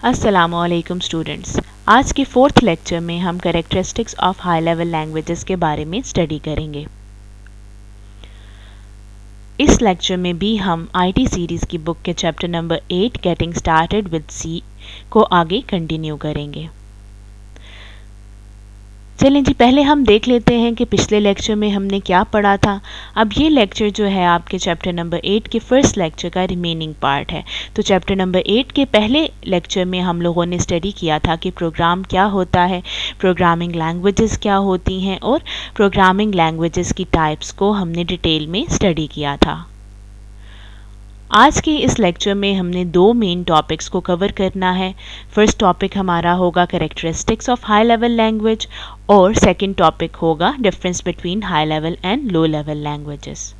अस्सलामुअलैकुम स्टूडेंट्स। आज के फोर्थ लेक्चर में हम characteristics of high level languages के बारे में स्टडी करेंगे। इस लेक्चर में भी हम आईटी सीरीज़ की बुक के chapter number 8 getting started with C को आगे कंटिन्यू करेंगे। चलें जी, पहले हम देख लेते हैं कि पिछले लेक्चर में हमने क्या पढ़ा था। अब ये लेक्चर जो है आपके चैप्टर नंबर 8 के फर्स्ट लेक्चर का रिमेनिंग पार्ट है। तो चैप्टर नंबर 8 के पहले लेक्चर में हम लोगों ने स्टडी किया था कि प्रोग्राम क्या होता है, प्रोग्रामिंग लैंग्वेजेस क्या होती हैं और प्रोग्रामिंग लैंग्वेजेस की टाइप्स को हमने डिटेल में स्टडी किया था। आज के इस लेक्चर में हमने दो मेन टॉपिक्स को कवर करना है। फर्स्ट टॉपिक हमारा होगा characteristics of high level language और सेकंड टॉपिक होगा difference between high level and low level languages.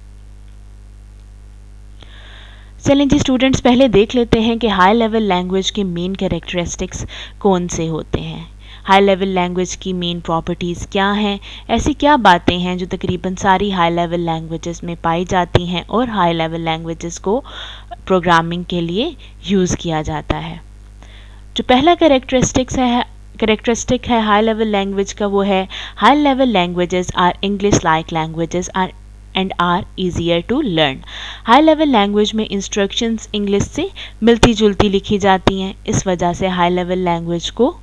चलें जी स्टूडेंट्स, पहले देख लेते हैं कि हाई लेवल लैंग्वेज के मेन कैरेक्टरिस्टिक्स कौन से होते हैं। हाई लेवल लैंग्वेज की मेन प्रॉपर्टीज़ क्या हैं, ऐसी क्या बातें हैं जो तकरीबन सारी हाई लेवल लैंग्वेजेस में पाई जाती हैं और हाई लेवल लैंग्वेजेस को प्रोग्रामिंग के लिए यूज़ किया जाता है। जो पहला कैरेक्टरिस्टिक है हाई लेवल लैंग्वेज का, वो है high level languages are English like languages and are easier to learn. High level language में इंस्ट्रक्शंस इंग्लिश से मिलती जुलती लिखी जाती हैं, इस वजह से हाई लेवल लैंग्वेज को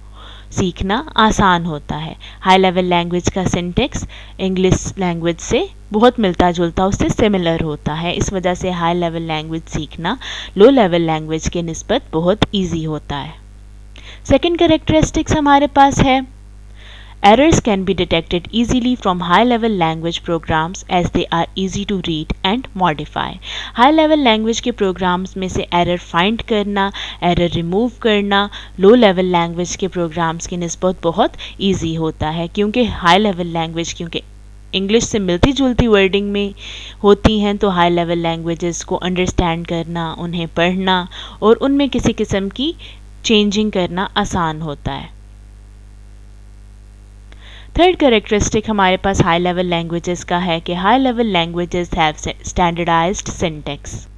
सीखना आसान होता है। हाई लेवल लैंग्वेज का सिंटेक्स इंग्लिश लैंग्वेज से बहुत मिलता जुलता, उससे सिमिलर होता है, इस वजह से हाई लेवल लैंग्वेज सीखना लो लेवल लैंग्वेज के निस्बत बहुत ईजी होता है। सेकेंड कैरेक्टरिस्टिक्स हमारे पास है errors can be detected easily from high level language programs as they are easy to read and modify। high level language के programs में से error find करना, error remove करना low level language के programs की निस्बत बहुत easy होता है, क्योंकि high level language इंग्लिश से मिलती जुलती वर्डिंग में होती हैं, तो हाई लेवल लैंग्वेजेस को अंडरस्टैंड करना, उन्हें पढ़ना और उनमें किसी किस्म की चेंजिंग करना आसान होता है। थर्ड कैरेक्टरिस्टिक हमारे पास हाई लेवल लैंग्वेजेस का है कि high level languages have standardised syntax.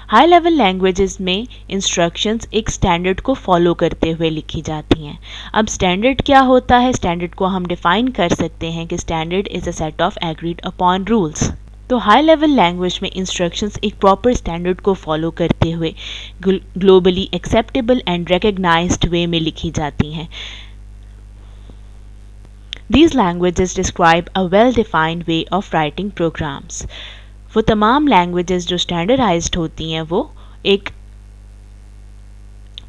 High level languages में इंस्ट्रक्शंस एक स्टैंडर्ड को फॉलो करते हुए लिखी जाती हैं। अब स्टैंडर्ड क्या होता है, स्टैंडर्ड को हम डिफाइन कर सकते हैं कि standard is a set of agreed upon rules. तो हाई लेवल लैंग्वेज में इंस्ट्रक्शंस एक प्रॉपर स्टैंडर्ड को फॉलो करते हुए ग्लोबली एक्सेप्टेबल एंड रिकग्नाइज्ड वे में लिखी जाती हैं। These languages describe a well-defined way of writing programs। वो तमाम languages जो standardized होती हैं वो एक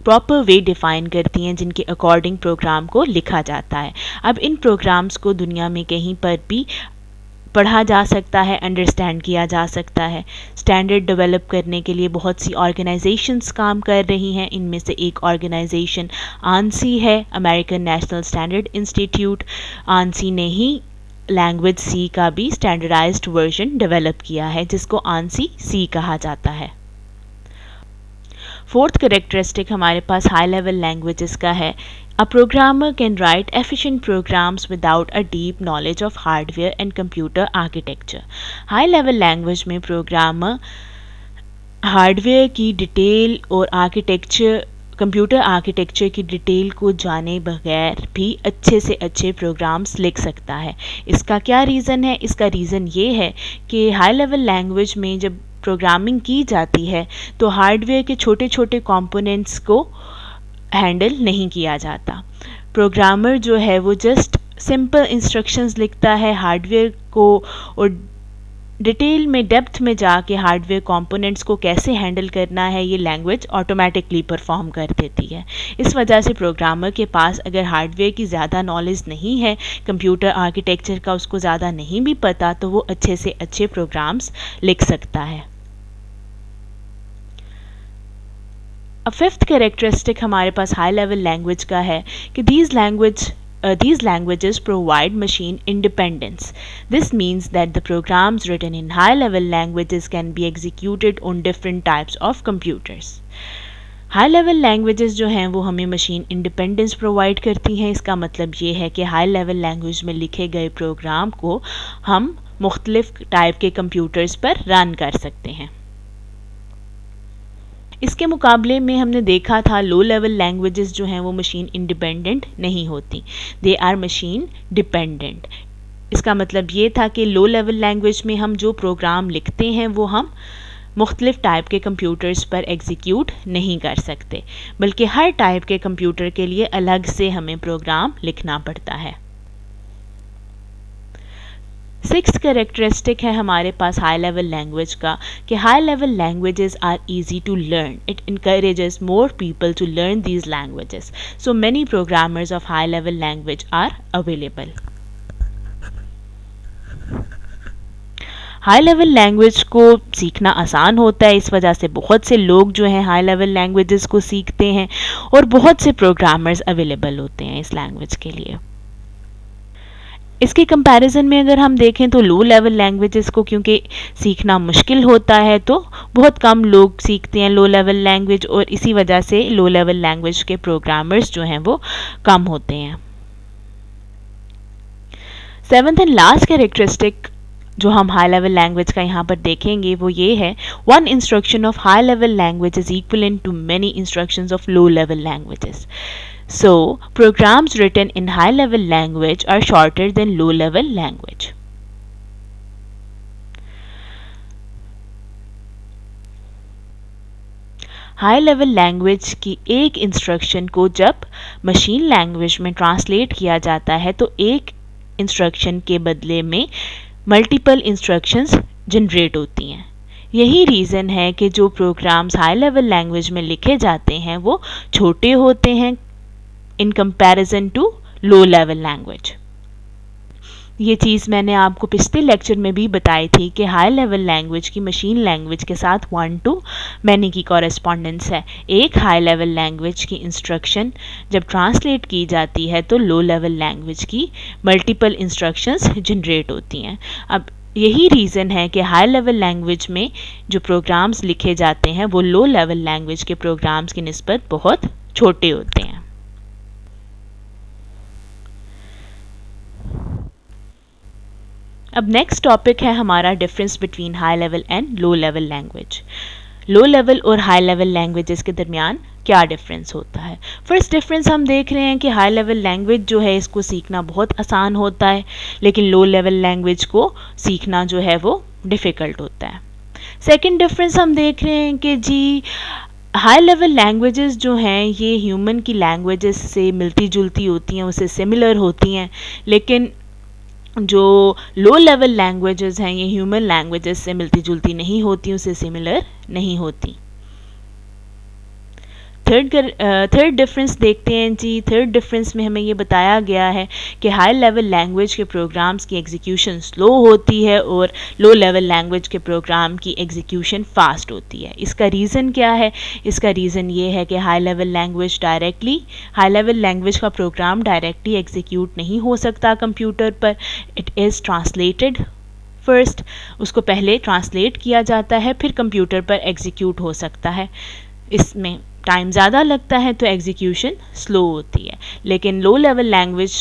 प्रॉपर वे डिफ़ाइन करती हैं जिनके अकॉर्डिंग प्रोग्राम को लिखा जाता है। अब इन प्रोग्राम्स को दुनिया में कहीं पर भी पढ़ा जा सकता है, अंडरस्टैंड किया जा सकता है। स्टैंडर्ड डेवलप करने के लिए बहुत सी ऑर्गेनाइजेशंस काम कर रही हैं, इनमें से एक ऑर्गेनाइजेशन आंसी है, American national standard institute. ANSI ने ही लैंग्वेज सी का भी स्टैंडर्डाइज्ड वर्जन डेवलप किया है, जिसको आंसी सी कहा जाता है। फोर्थ कैरेक्टरिस्टिक हमारे पास हाई लेवल लैंग्वेजेस का है A programmer can write efficient programs without a deep knowledge of hardware and computer architecture। High level language में प्रोग्रामर हार्डवेयर की डिटेल और कंप्यूटर आर्किटेक्चर की डिटेल को जाने बगैर भी अच्छे से अच्छे प्रोग्राम्स लिख सकता है। इसका क्या रीज़न है? इसका रीज़न ये है कि हाई लेवल लैंग्वेज में जब प्रोग्रामिंग की जाती है तो हार्डवेयर के छोटे छोटे कंपोनेंट्स को हैंडल नहीं किया जाता। प्रोग्रामर जो है वो जस्ट सिंपल इंस्ट्रक्शंस लिखता है हार्डवेयर को, और डिटेल में डेप्थ में जाके हार्डवेयर कंपोनेंट्स को कैसे हैंडल करना है ये लैंग्वेज ऑटोमेटिकली परफॉर्म कर देती है। इस वजह से प्रोग्रामर के पास अगर हार्डवेयर की ज़्यादा नॉलेज नहीं है, कंप्यूटर आर्किटेक्चर का उसको ज़्यादा नहीं भी पता, तो वो अच्छे से अच्छे प्रोग्राम्स लिख सकता है। अब फिफ्थ कैरेक्टरिस्टिक हमारे पास हाई लेवल लैंग्वेज का है कि these languages provide machine independence। This means that the programs written in high level languages can be executed on different types of computers। High level languages जो हैं वो हमें machine independence provide करती हैं। इसका मतलब ये है कि हाई लेवल लैंग्वेज में लिखे गए प्रोग्राम को हम मुख्तलिफ टाइप के कंप्यूटर्स पर रन कर सकते हैं। इसके मुकाबले में हमने देखा था लो लेवल लैंग्वेजेस जो हैं वो मशीन इंडिपेंडेंट नहीं होती, दे आर मशीन डिपेंडेंट। इसका मतलब ये था कि लो लेवल लैंग्वेज में हम जो प्रोग्राम लिखते हैं वो हम मुख्तलिफ टाइप के कंप्यूटर्स पर एग्जीक्यूट नहीं कर सकते, बल्कि हर टाइप के कंप्यूटर के लिए अलग से हमें प्रोग्राम लिखना पड़ता है। सिक्स्थ कैरेक्टरिस्टिक है हमारे पास हाई लेवल लैंग्वेज का कि high level languages are easy to learn, it encourages more people to learn these languages, so many programmers of high level language are available. High level language को सीखना आसान होता है, इस वजह से बहुत से लोग जो हैं हाई लेवल लैंग्वेजेस को सीखते हैं और बहुत से प्रोग्रामर्स अवेलेबल होते हैं इस लैंग्वेज के लिए। इसके कंपैरिजन में अगर हम देखें तो लो लेवल लैंग्वेजेस को क्योंकि सीखना मुश्किल होता है तो बहुत कम लोग सीखते हैं लो लेवल लैंग्वेज, और इसी वजह से लो लेवल लैंग्वेज के प्रोग्रामर्स जो हैं वो कम होते हैं। सेवंथ एंड लास्ट कैरेक्टरिस्टिक जो हम हाई लेवल लैंग्वेज का यहाँ पर देखेंगे वो ये है, one instruction of high level language is equivalent to many instructions of low level languages. So, programs written in high level language are shorter than low level language. High level language की एक instruction को जब machine language में translate किया जाता है तो एक इंस्ट्रक्शन के बदले में मल्टीपल इंस्ट्रक्शंस जनरेट होती हैं। यही रीज़न है कि जो प्रोग्राम्स हाई लेवल लैंग्वेज में लिखे जाते हैं वो छोटे होते हैं in comparison to low level language. ये चीज़ मैंने आपको पिछले लेक्चर में भी बताई थी कि हाई लेवल लैंग्वेज की मशीन लैंग्वेज के साथ 1 to many की कॉरेस्पॉन्डेंस है। एक हाई लेवल लैंग्वेज की इंस्ट्रक्शन जब ट्रांसलेट की जाती है तो लो लेवल लैंग्वेज की मल्टीपल इंस्ट्रक्शंस जनरेट होती हैं। अब यही रीज़न है कि हाई लेवल लैंग्वेज में जो प्रोग्राम्स लिखे जाते हैं वो लो लेवल लैंग्वेज के प्रोग्राम्स की निस्बत बहुत छोटे होते हैं। अब नेक्स्ट टॉपिक है हमारा difference between high level and low level language. Low level और हाई लेवल लैंग्वेजेस के दरमियान क्या डिफरेंस होता है। फर्स्ट डिफरेंस हम देख रहे हैं कि हाई लेवल लैंग्वेज जो है इसको सीखना बहुत आसान होता है, लेकिन लो लेवल लैंग्वेज को सीखना जो है वो डिफ़िकल्ट होता है। सेकंड डिफरेंस हम देख रहे हैं कि जी हाई लेवल लैंग्वेजेस जो हैं ये ह्यूमन की लैंग्वेजेस से मिलती जुलती होती हैं, उससे सिमिलर होती हैं, लेकिन जो लो लेवल लैंग्वेजेस हैं ये ह्यूमन लैंग्वेजेस से मिलती जुलती नहीं होती, उससे सिमिलर नहीं होती। थर्ड डिफरेंस देखते हैं जी। थर्ड डिफरेंस में हमें ये बताया गया है कि हाई लेवल लैंग्वेज के प्रोग्राम्स की एग्जीक्यूशन स्लो होती है और लो लेवल लैंग्वेज के प्रोग्राम की एग्जीक्यूशन फास्ट होती है। इसका रीज़न क्या है? इसका रीज़न ये है कि हाई लेवल लैंग्वेज का प्रोग्राम डायरेक्टली एग्जीक्यूट नहीं हो सकता कंप्यूटर पर। इट इज़ ट्रांसलेटेड फर्स्ट, उसको पहले ट्रांसलेट किया जाता है फिर कंप्यूटर पर एग्जीक्यूट हो सकता है। इसमें टाइम ज़्यादा लगता है तो एग्जीक्यूशन स्लो होती है। लेकिन लो लेवल लैंग्वेज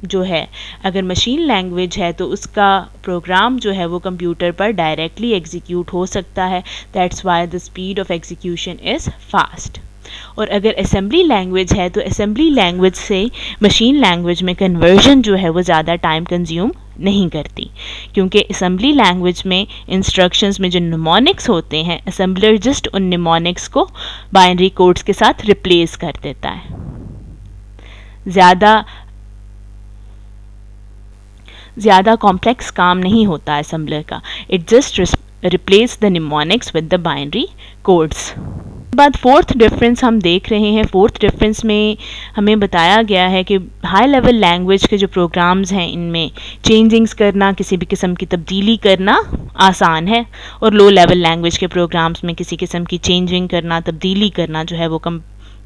जो है अगर मशीन लैंग्वेज है तो उसका प्रोग्राम जो है वो कंप्यूटर पर डायरेक्टली एग्जीक्यूट हो सकता है। That's why the speed of execution is fast. और अगर असेंबली लैंग्वेज है तो असेंबली लैंग्वेज से मशीन लैंग्वेज में कन्वर्जन जो है वो ज़्यादा टाइम कंज्यूम नहीं करती, क्योंकि असेंबली लैंग्वेज में इंस्ट्रक्शंस में जो निमोनिक्स होते हैं असेंबलर जस्ट उन निमोनिक्स को बाइनरी कोड्स के साथ रिप्लेस कर देता है। ज़्यादा कॉम्प्लेक्स काम नहीं होता असेंबलर का, it just replace the mnemonics with the binary codes. बाद फोर्थ डिफरेंस हम देख रहे हैं। फोर्थ डिफरेंस में हमें बताया गया है कि हाई लेवल लैंग्वेज के जो प्रोग्राम्स हैं इनमें चेंजिंग्स करना, किसी भी किस्म की तब्दीली करना आसान है, और लो लेवल लैंग्वेज के प्रोग्राम्स में किसी किस्म की चेंजिंग करना, तब्दीली करना जो है वो कम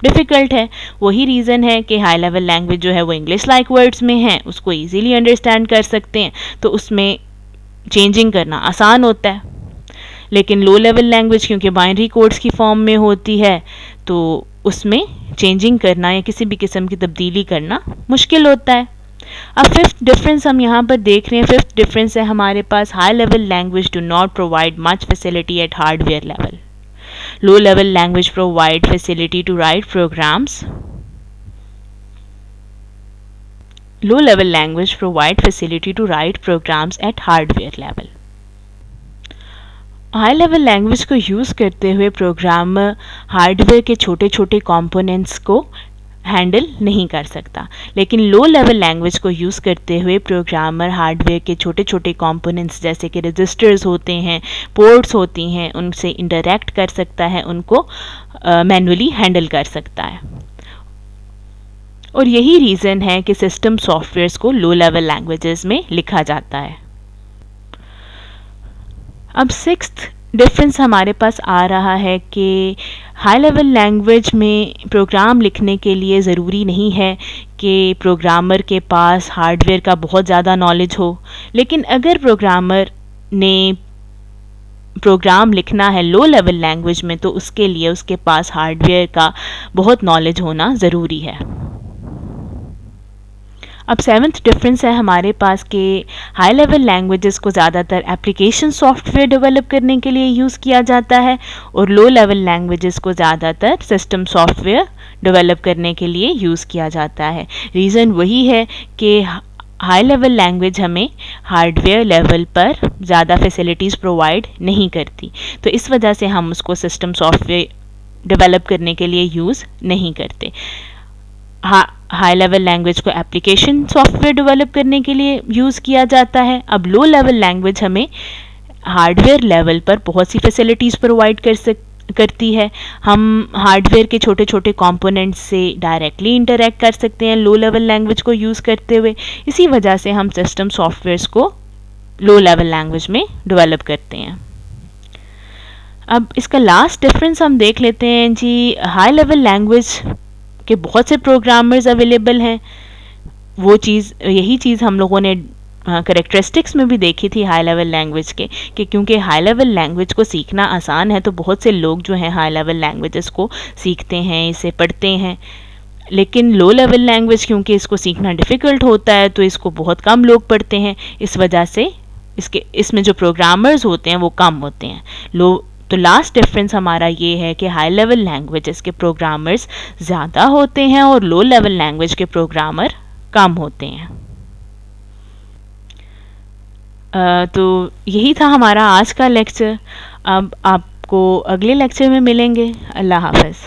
डिफ़िकल्ट है। वही रीज़न है कि हाई लेवल लैंग्वेज जो है वो इंग्लिश लाइक वर्ड्स में है, उसको ईजीली अंडरस्टैंड कर सकते हैं, तो उसमें चेंजिंग करना आसान होता है। लेकिन लो लेवल लैंग्वेज क्योंकि बाइनरी कोड्स की फॉर्म में होती है तो उसमें चेंजिंग करना या किसी भी किस्म की तब्दीली करना मुश्किल होता है। अब फिफ्थ डिफरेंस हम यहाँ पर देख रहे हैं। फिफ्थ डिफरेंस है हमारे पास high level language do not provide much facility at hardware level. Low level language provide facility to write programs. Low level language provide facility to write programs at hardware level. High level language को use करते हुए programmer hardware के छोटे छोटे components को handle नहीं कर सकता, लेकिन लो लेवल लैंग्वेज को यूज़ करते हुए प्रोग्रामर हार्डवेयर के छोटे छोटे कंपोनेंट्स जैसे कि रजिस्टर्स होते हैं, पोर्ट्स होती हैं, उनसे इंटरैक्ट कर सकता है, उनको मैन्युअली हैंडल कर सकता है। और यही रीज़न है कि सिस्टम सॉफ्टवेयर्स को लो लेवल लैंग्वेजेस में लिखा जाता है। अब सिक्स्थ डिफरेंस हमारे पास आ रहा है कि हाई लेवल लैंग्वेज में प्रोग्राम लिखने के लिए ज़रूरी नहीं है कि प्रोग्रामर के पास हार्डवेयर का बहुत ज़्यादा नॉलेज हो, लेकिन अगर प्रोग्रामर ने प्रोग्राम लिखना है लो लेवल लैंग्वेज में तो उसके लिए उसके पास हार्डवेयर का बहुत नॉलेज होना ज़रूरी है। अब सेवन्थ डिफरेंस है हमारे पास कि हाई लेवल लैंग्वेजेस को ज़्यादातर एप्लीकेशन सॉफ्टवेयर डेवलप करने के लिए यूज़ किया जाता है और लो लेवल लैंग्वेजेस को ज़्यादातर सिस्टम सॉफ्टवेयर डेवलप करने के लिए यूज़ किया जाता है। रीज़न वही है कि हाई लेवल लैंग्वेज हमें हार्डवेयर लेवल पर ज़्यादा फैसिलिटीज़ प्रोवाइड नहीं करती, तो इस वजह से हम उसको सिस्टम सॉफ्टवेयर डेवलप करने के लिए यूज़ नहीं करते। हाई लेवल लैंग्वेज को एप्लीकेशन सॉफ्टवेयर डेवलप करने के लिए यूज़ किया जाता है। अब लो लेवल लैंग्वेज हमें हार्डवेयर लेवल पर बहुत सी फैसिलिटीज़ प्रोवाइड करती है। हम हार्डवेयर के छोटे छोटे कंपोनेंट्स से डायरेक्टली इंटरैक्ट कर सकते हैं लो लेवल लैंग्वेज को यूज़ करते हुए। इसी वजह से हम सिस्टम सॉफ्टवेयर्स को लो लेवल लैंग्वेज में डेवलप करते हैं। अब इसका लास्ट डिफरेंस हम देख लेते हैं जी। हाई लेवल लैंग्वेज के बहुत से प्रोग्रामर्स अवेलेबल हैं, यही चीज़ हम लोगों ने करेक्टरिस्टिक्स में भी देखी थी हाई लेवल लैंग्वेज के, कि क्योंकि हाई लेवल लैंग्वेज को सीखना आसान है तो बहुत से लोग जो हैं हाई लेवल लैंग्वेजेस को सीखते हैं, इसे पढ़ते हैं। लेकिन लो लेवल लैंग्वेज क्योंकि इसको सीखना डिफ़िकल्ट होता है तो इसको बहुत कम लोग पढ़ते हैं, इस वजह से इसमें जो प्रोग्रामर्स होते हैं वो कम होते हैं। तो लास्ट डिफरेंस हमारा ये है कि हाई लेवल लैंग्वेजेस के प्रोग्रामर्स ज़्यादा होते हैं और लो लेवल लैंग्वेज के प्रोग्रामर कम होते हैं। तो यही था हमारा आज का लेक्चर। अब आपको अगले लेक्चर में मिलेंगे। अल्लाह हाफ़िज़।